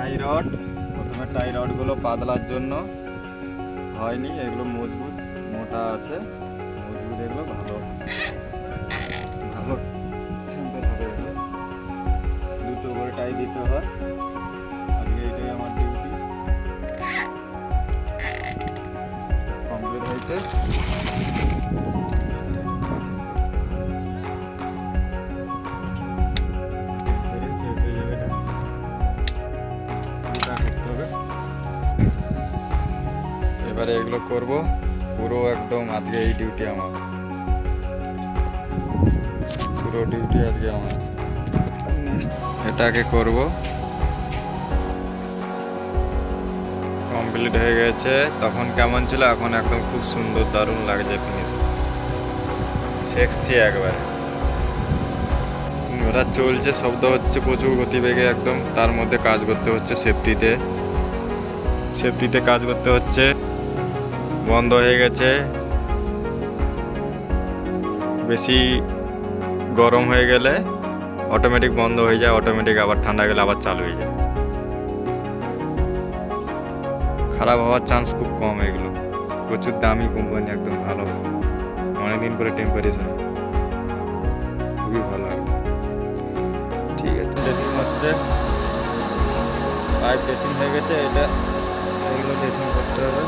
টাই rod, প্রথমে টাই রডগুলো পাতলার জন্য হয়নি, এগুলো মজবুত মোটা আছে, মজবুত এগুলো ভালো ভালো সিম্পল হবে। এগুলো দুটো করে টাই দিতে হয়। আজকে এটাই আমার ডিউটি কমপ্লিট হয়েছে। এবারে এগুলো করব পুরো একদম। আজকে এই ডিউটি আমার, পুরো ডিউটি আজকে আমার। এটাকে করব, কমপ্লিট হয়ে গেছে। তখন কেমন ছিল, এখন একদম খুব সুন্দর দারুণ লাগছে ফিনিশিং, সেক্সি একবারে। ওরা চলছে, শব্দ হচ্ছে প্রচুর গতিবেগে একদম, তার মধ্যে কাজ করতে হচ্ছে সেফটিতে কাজ করতে হচ্ছে। বন্ধ হয়ে গেছে, বেশি গরম হয়ে গেলে অটোমেটিক বন্ধ হয়ে যায়, অটোমেটিক আবার ঠান্ডা গেলে আবার চালু হয়ে যায়। খারাপ হওয়ার চান্স খুব কম। এগুলো প্রচুর দামি কোম্পানি, একদম ভালো, অনেকদিন করে টেম্পারেচার, খুবই ভালো একদম। ঠিক আছে, ড্রেসিং হচ্ছে, পাইপ ড্রেসিং হয়ে গেছে। এগুলো ড্রেসিং করতে হবে।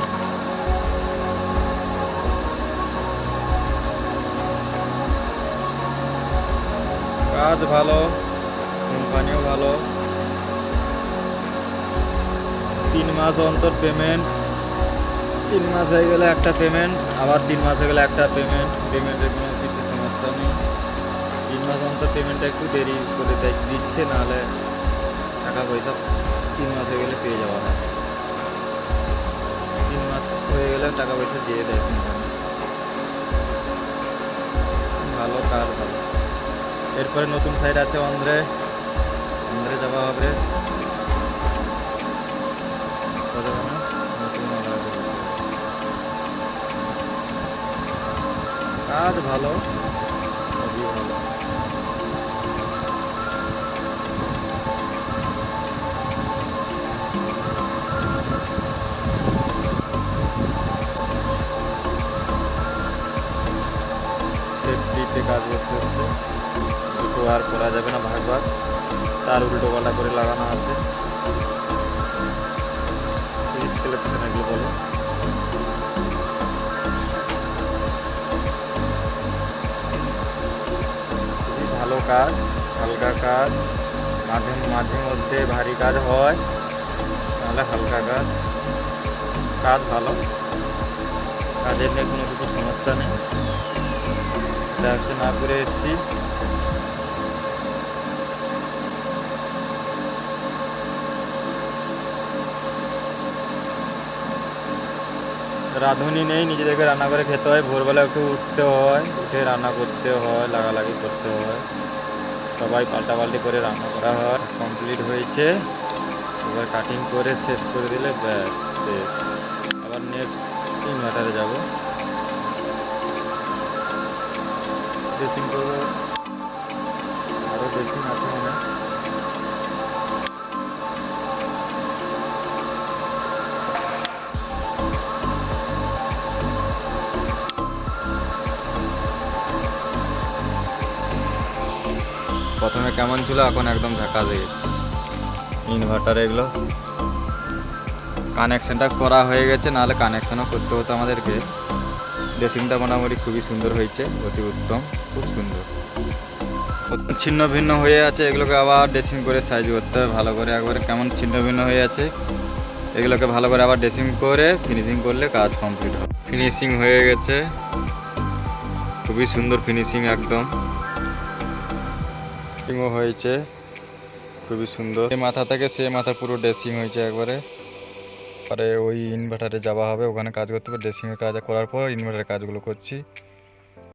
কাজ ভালো, কোম্পানিও ভালো। 3 মাস অন্তর পেমেন্ট, 3 মাস হয়ে গেলে একটা পেমেন্ট, আবার 3 মাস হয়ে গেলে একটা পেমেন্ট। পেমেন্টের কোনো কিছু সমস্যা নেই। 3 মাস অন্তর পেমেন্টটা একটু দেরি করে দিচ্ছে, নাহলে টাকা পয়সা 3 মাস হয়ে গেলে পেয়ে যাওয়া হয়। 3 মাস হয়ে গেলে টাকা পয়সা দিয়ে দেয় কোম্পানি। ভালো কাজ, ভালো। এরপরে নতুন সাইড আছে অন্ধ্রে যাওয়া হবে। কাজ ভালো, খুবই ভালো। সেফটিতে কাজ করতে হচ্ছে, দুটো আর করা যাবে না ভাগ ভাগ, তার উল্টো পাল্টা করে লাগানো আছে। সুইচ কালেকশন এগুলো বলে। খুবই ভালো কাজ, হালকা কাজ। মাঝে মধ্যে ভারী কাজ হয়, তাহলে হালকা কাজ। কাজ ভালো, কাজের নিয়ে কোনো কিছু সমস্যা নেই। এটা হচ্ছে না করে এসছি। রাঁধুনি নেই, নিজেদেরকে রান্না করে খেতে হয়। ভোরবেলা একটু উঠতে হয়, উঠে রান্না করতে হয়, লাগালাগি করতে হয়, সবাই পাল্টাপাল্টি করে রান্না করা হয়। কমপ্লিট হয়েছে, এবার কাটিং করে শেষ করে দিলে ব্যাস শেষ। আবার নেক্সট ইনভার্টারে যাব, ড্রেসিং করবো। আরও ড্রেসিং আছে মনে হয়। প্রথমে কেমন ছিল, এখন একদম ঝাঁকাস হয়ে গেছে। ইনভার্টার এগুলো কানেকশানটা করা হয়ে গেছে, নাহলে কানেকশানও করতে হতো আমাদেরকে। ড্রেসিংটা মোটামুটি খুবই সুন্দর হয়েছে, অতি উত্তম, খুব সুন্দর। ছিন্ন ভিন্ন হয়ে আছে, এগুলোকে আবার ড্রেসিং করে সাইজ করতে হবে ভালো করে। একবারে কেমন ছিন্ন ভিন্ন হয়ে আছে, এগুলোকে ভালো করে আবার ড্রেসিং করে ফিনিশিং করলে কাজ কমপ্লিট হবে। ফিনিশিং হয়ে গেছে, খুবই সুন্দর ফিনিশিং একদম। ড্রেসিংও হয়েছে খুবই সুন্দর, এই মাথা থেকে সে মাথা পুরো ড্রেসিং হয়েছে একবারে। পরে ওই ইনভার্টারে যাওয়া হবে, ওখানে কাজ করতে হবে। ড্রেসিংয়ের কাজ করার পর ইনভার্টারের কাজগুলো করছি।